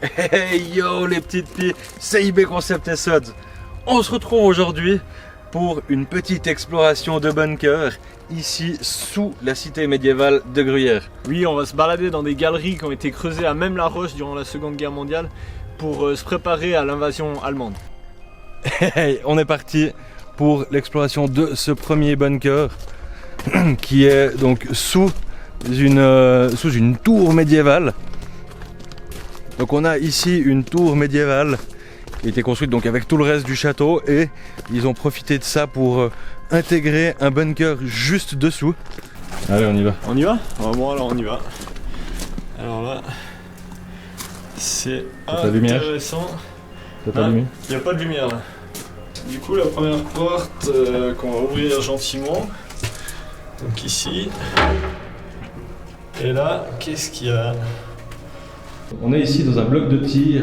Hey yo les petites filles, c'est IB Concept et Sods. On se retrouve aujourd'hui pour une petite exploration de bunker ici sous la cité médiévale de Gruyère. Oui, on va se balader dans des galeries qui ont été creusées à Même-la-Roche durant la Seconde Guerre mondiale pour se préparer à l'invasion allemande. Hey, on est parti pour l'exploration de ce premier bunker qui est donc sous une tour médiévale. Donc on a ici une tour médiévale qui a été construite donc avec tout le reste du château et ils ont profité de ça pour intégrer un bunker juste dessous. Allez, on y va. On y va? Bon alors on y va. Alors là, c'est intéressant. Il n'y a pas de lumière là. Du coup la première porte qu'on va ouvrir gentiment. Donc ici. Et là, qu'est-ce qu'il y a? On est ici dans un bloc de tir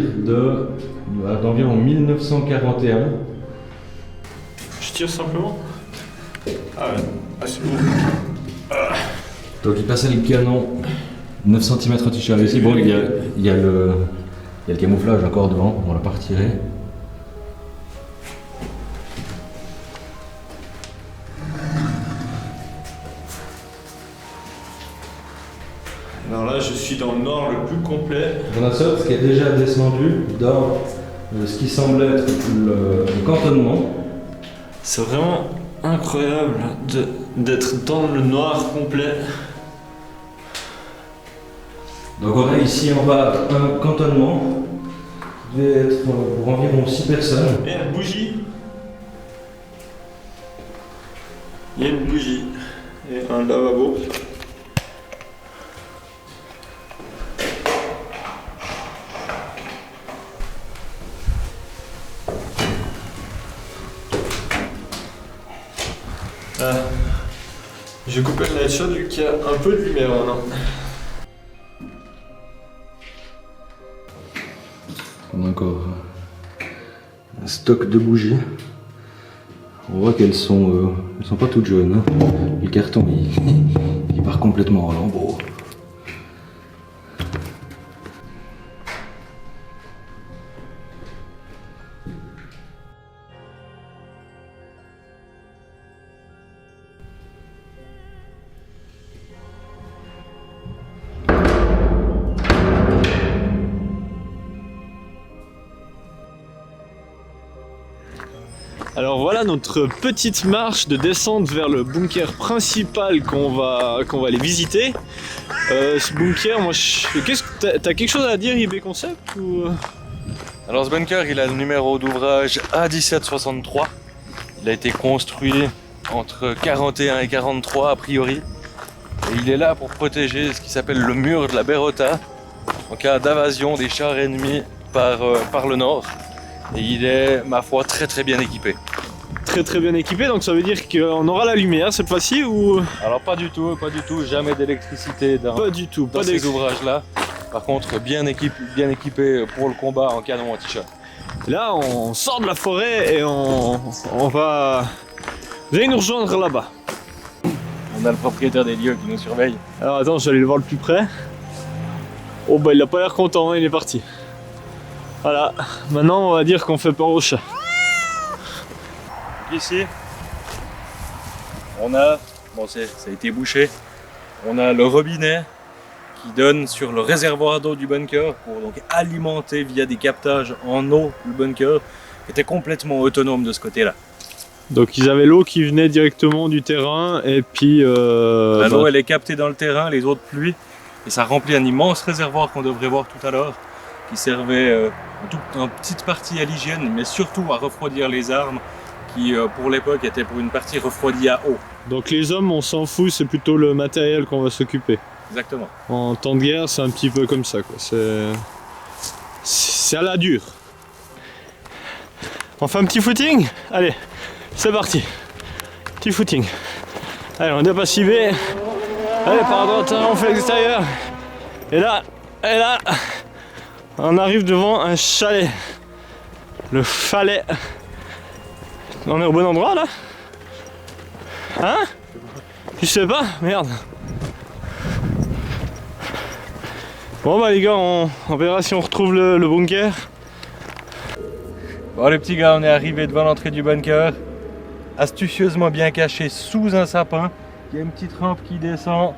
d'environ 1941. Je tire simplement. Ah ouais, c'est bon. Donc il passait le canon 9 cm anti-char ici. Bon, il y a le camouflage encore devant, on l'a pas retiré. Alors là, je suis dans le noir le plus complet. Bonassot qui est déjà descendu dans ce qui semble être le cantonnement. C'est vraiment incroyable d'être dans le noir complet. Donc on a ici en bas un cantonnement qui devait être pour environ 6 personnes. Et une bougie. Il y a une bougie et un lavabo. Je vais couper le night shot vu qu'il y a un peu de lumière maintenant. On a encore un stock de bougies. On voit qu'elles sont pas toutes jaunes. Hein. Le carton il part complètement en lambeaux. Alors voilà notre petite marche de descente vers le bunker principal qu'on va aller visiter. Ce bunker, moi, t'as quelque chose à dire IB Concept ou... Alors ce bunker, il a le numéro d'ouvrage A1763. Il a été construit entre 41 et 43 a priori. Et il est là pour protéger ce qui s'appelle le mur de la Berota en cas d'invasion des chars ennemis par le nord. Et il est, ma foi, très très bien équipé. Très bien équipé, donc ça veut dire qu'on aura la lumière cette fois-ci ou... Alors pas du tout, jamais d'électricité dans ces ouvrages-là. Par contre, bien équipé pour le combat en canon anti-char. Là, on sort de la forêt et on va... Vous allez nous rejoindre là-bas. On a le propriétaire des lieux qui nous surveille. Alors attends, je vais aller le voir le plus près. Oh bah il a pas l'air content, hein, il est parti. Voilà, maintenant on va dire qu'on fait peur aux chats. Ici, on a, ça a été bouché, on a le robinet qui donne sur le réservoir d'eau du bunker pour donc alimenter via des captages en eau le bunker, qui était complètement autonome de ce côté-là. Donc ils avaient l'eau qui venait directement du terrain et puis... l'eau elle est captée dans le terrain, les eaux de pluie, et ça remplit un immense réservoir qu'on devrait voir tout à l'heure, qui servait en petite partie à l'hygiène, mais surtout à refroidir les armes, qui pour l'époque étaient pour une partie refroidies à eau. Donc les hommes, on s'en fout, c'est plutôt le matériel qu'on va s'occuper. Exactement. En temps de guerre, c'est un petit peu comme ça, quoi. C'est à la dure. On fait un petit footing? Allez, c'est parti. Petit footing. Allez, on dépasse IB. Allez, par droite, on fait l'extérieur. Et là, on arrive devant un chalet. Le chalet. On est au bon endroit là? Hein? Tu sais pas? Merde. Bon bah les gars, on verra si on retrouve le bunker. Bon les petits gars, on est arrivé devant l'entrée du bunker. Astucieusement bien caché sous un sapin. Il y a une petite rampe qui descend.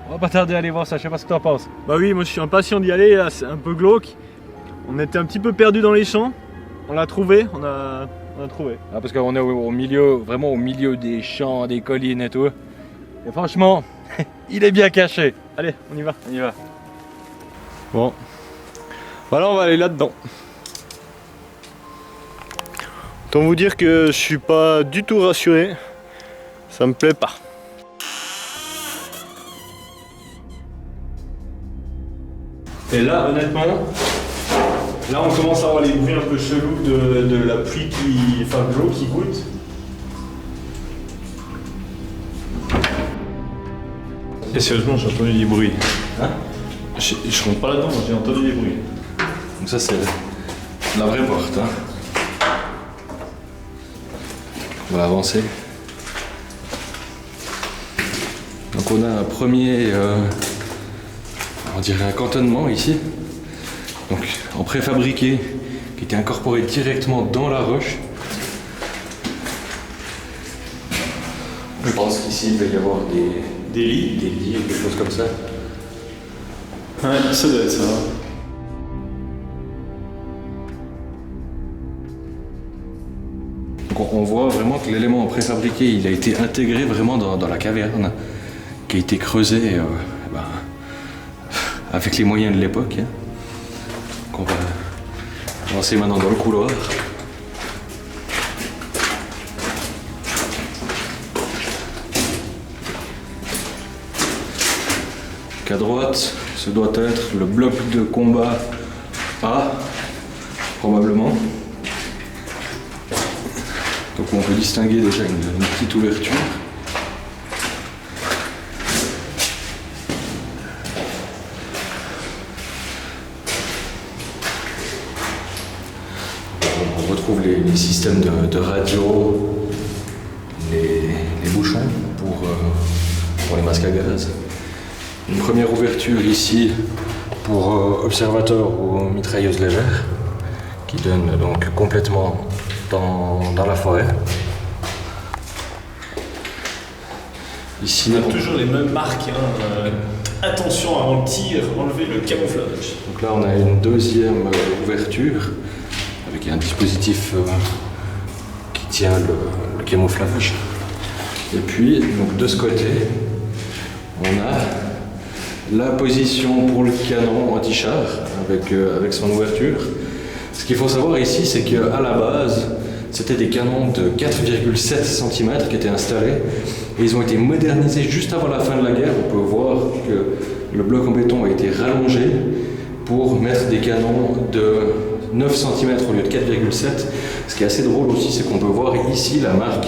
On va pas tarder à aller voir ça, je sais pas ce que t'en penses. Bah oui, moi je suis impatient d'y aller, là c'est un peu glauque. On était un petit peu perdu dans les champs. On l'a trouvé, on a trouvé. Ah, parce qu'on est au milieu, vraiment au milieu des champs, des collines et tout. Et franchement, il est bien caché. Allez, on y va. On y va. Bon. Voilà, on va aller là-dedans. Autant vous dire que je suis pas du tout rassuré. Ça me plaît pas. Et là, honnêtement, là on commence à avoir les bruits un peu chelous de la pluie enfin de l'eau qui goutte. Et sérieusement, j'ai entendu des bruits. Hein? Je rentre pas là-dedans, j'ai entendu des bruits. Donc ça c'est la vraie porte. Hein. On va avancer. Donc on a un premier, on dirait un cantonnement ici. Donc en préfabriqué, qui était incorporé directement dans la roche. Je pense qu'ici il va y avoir des lits ou des choses comme ça. Ouais, ça doit être ça. Donc on voit vraiment que l'élément préfabriqué, il a été intégré vraiment dans la caverne, qui a été creusée avec les moyens de l'époque. Hein. Donc on va avancer maintenant dans le couloir. À droite, ce doit être le bloc de combat A, probablement. Donc on peut distinguer déjà une petite ouverture. On retrouve les systèmes de radio, les bouchons pour les masques à gaz. Une première ouverture ici pour observateurs ou mitrailleuses légères qui donne donc complètement dans la forêt. Ici, on a toujours les mêmes marques. Hein. Attention avant le tir, enlever le camouflage. Donc là on a une deuxième ouverture avec un dispositif qui tient le camouflage. Et puis donc de ce côté on a la position pour le canon anti-char avec son ouverture. Ce qu'il faut savoir ici, c'est qu'à la base, c'était des canons de 4,7 cm qui étaient installés et ils ont été modernisés juste avant la fin de la guerre. On peut voir que le bloc en béton a été rallongé pour mettre des canons de 9 cm au lieu de 4,7. Ce qui est assez drôle aussi, c'est qu'on peut voir ici la marque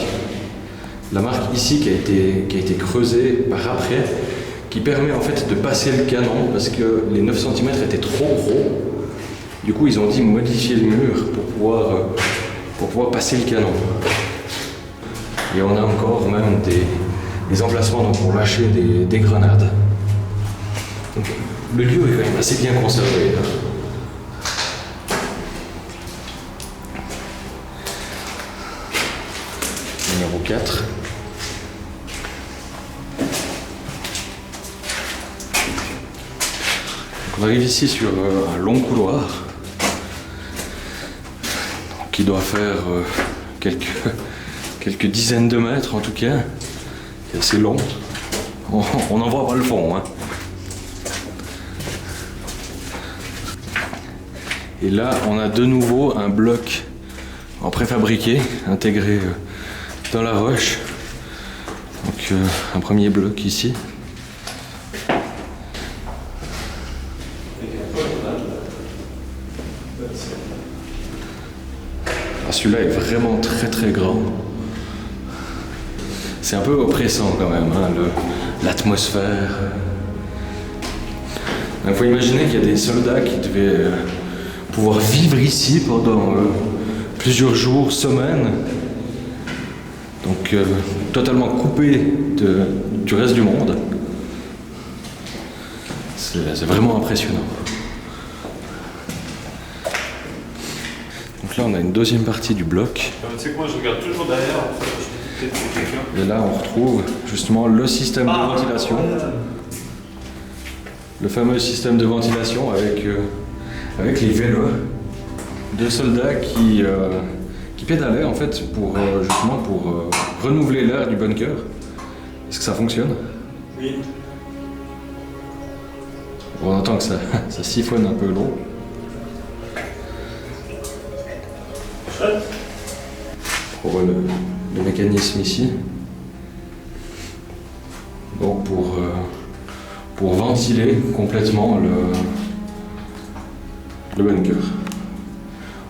ici qui a été creusée par après, qui permet en fait de passer le canon parce que les 9 cm étaient trop gros. Du coup, ils ont dit modifier le mur pour pouvoir passer le canon. Et on a encore même des emplacements donc, pour lâcher des grenades. Donc, le lieu est quand même assez bien conservé. Numéro 4. On arrive ici sur un long couloir qui doit faire quelques dizaines de mètres en tout cas. C'est assez long. On n'en voit pas le fond. Hein. Et là, on a de nouveau un bloc en préfabriqué intégré dans la roche. Donc un premier bloc ici. Celui-là est vraiment très très grand. C'est un peu oppressant quand même, hein, l'atmosphère. Il faut imaginer qu'il y a des soldats qui devaient pouvoir vivre ici pendant plusieurs jours, semaines. Donc totalement coupés du reste du monde. C'est vraiment impressionnant. Donc là on a une deuxième partie du bloc. Tu sais que moi je regarde toujours derrière en fait, je me dis peut-être que quelqu'un. Et là on retrouve justement le système de ventilation. Le fameux système de ventilation avec les vélos de soldats qui pédalaient en fait pour justement pour renouveler l'air du bunker. Est-ce que ça fonctionne? Oui. On entend que ça siphonne un peu l'eau. On voit le mécanisme ici. Donc pour ventiler complètement le bunker.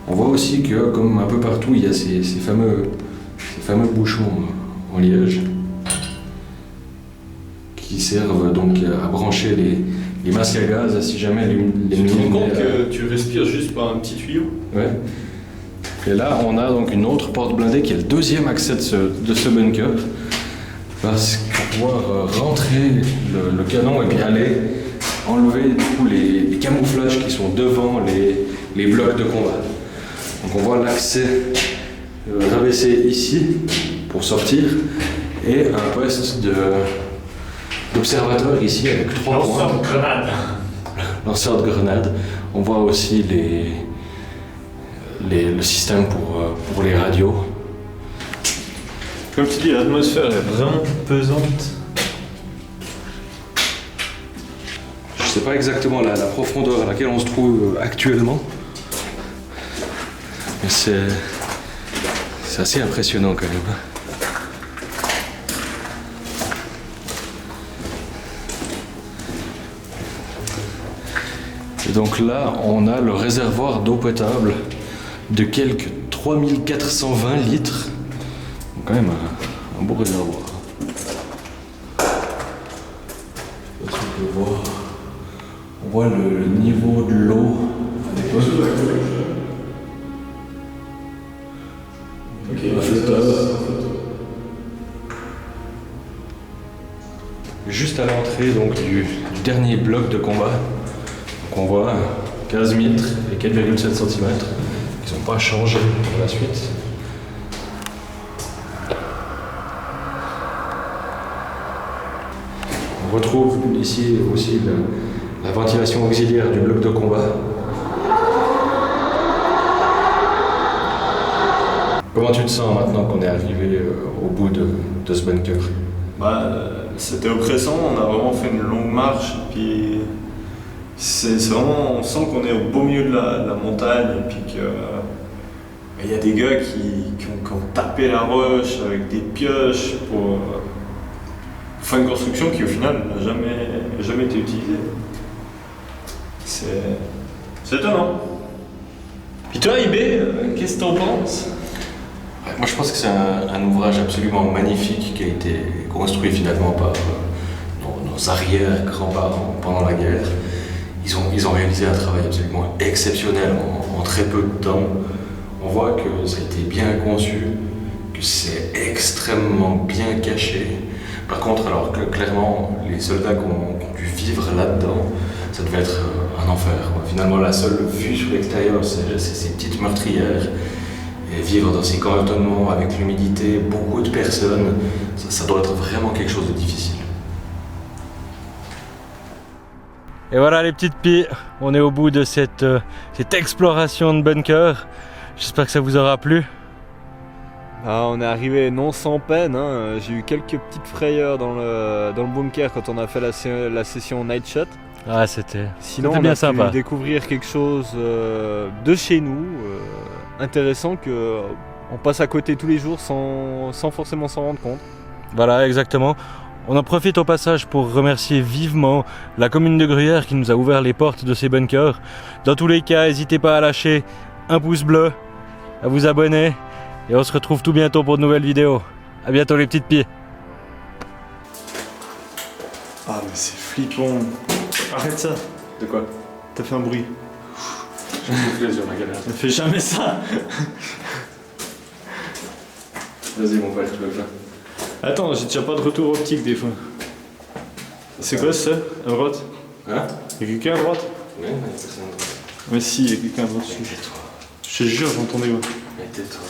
On voit aussi que, comme un peu partout, il y a ces fameux bouchons en liège qui servent donc à brancher les masques à gaz si jamais les Tu te rends compte que tu respires juste par un petit tuyau? Ouais. Et là, on a donc une autre porte blindée qui est le deuxième accès de ce bunker. Parce qu'on va pouvoir rentrer le canon et puis aller enlever du coup, les camouflages qui sont devant les blocs de combat. Donc on voit l'accès rabaissé ici pour sortir et un poste d'observateur ici avec 3 points. Lanceur de grenade. Lanceur de grenade. On voit aussi le système pour les radios. Comme tu dis, l'atmosphère est vraiment pesante. Je ne sais pas exactement la profondeur à laquelle on se trouve actuellement. Mais c'est assez impressionnant quand même. Et donc là, on a le réservoir d'eau potable de quelques 3420 litres. Donc quand même un beau réservoir. On voit le niveau de l'eau à l'époque. Juste à l'entrée donc du dernier bloc de combat, donc on voit 15 mètres et 4,7 cm qui n'ont pas changé pour la suite. On retrouve ici aussi la ventilation auxiliaire du bloc de combat. Comment tu te sens maintenant qu'on est arrivé au bout de ce bunker? C'était oppressant, on a vraiment fait une longue marche, et puis c'est vraiment, on sent qu'on est au beau milieu de la montagne, et puis qu'il y a des gars qui ont tapé la roche avec des pioches pour faire une construction qui au final n'a jamais été utilisée. C'est étonnant. Puis toi, IB, qu'est-ce que t'en penses? Moi je pense que c'est un ouvrage absolument magnifique qui a été construit finalement par nos arrière-grands-parents pendant la guerre. Ils ont réalisé un travail absolument exceptionnel en très peu de temps. On voit que ça a été bien conçu, que c'est extrêmement bien caché. Par contre, alors que clairement, les soldats qui ont dû vivre là-dedans, ça devait être un enfer. Finalement, la seule vue sur l'extérieur, c'est ces petites meurtrières. Et vivre dans ces cantonnements avec l'humidité, beaucoup de personnes, ça doit être vraiment quelque chose de difficile. Et voilà les petites pies, on est au bout de cette exploration de bunker. J'espère que ça vous aura plu. On est arrivé non sans peine, hein. J'ai eu quelques petites frayeurs dans le bunker quand on a fait la session Night Shot. Ah, c'était bien sympa. Pu découvrir quelque chose de chez nous, intéressant qu'on passe à côté tous les jours sans forcément s'en rendre compte. Voilà, exactement. On en profite au passage pour remercier vivement la commune de Gruyère qui nous a ouvert les portes de ces bunkers. Dans tous les cas, n'hésitez pas à lâcher un pouce bleu, à vous abonner et on se retrouve tout bientôt pour de nouvelles vidéos. A bientôt les petites pieds. Ah mais c'est flippant. Arrête ça. De quoi? T'as fait un bruit. Je me souffle sur ma caméra. Ne fais jamais ça. Vas-y mon père, tu veux le faire? Attends, j'ai déjà pas de retour optique des fois. C'est quoi ça? Un rot? Hein? Y'a quelqu'un à droite? Ouais, il y a personne à droite. Mais si, y'a quelqu'un à droite. Mais tais-toi. Je te jure, j'entendais. Mais tais-toi.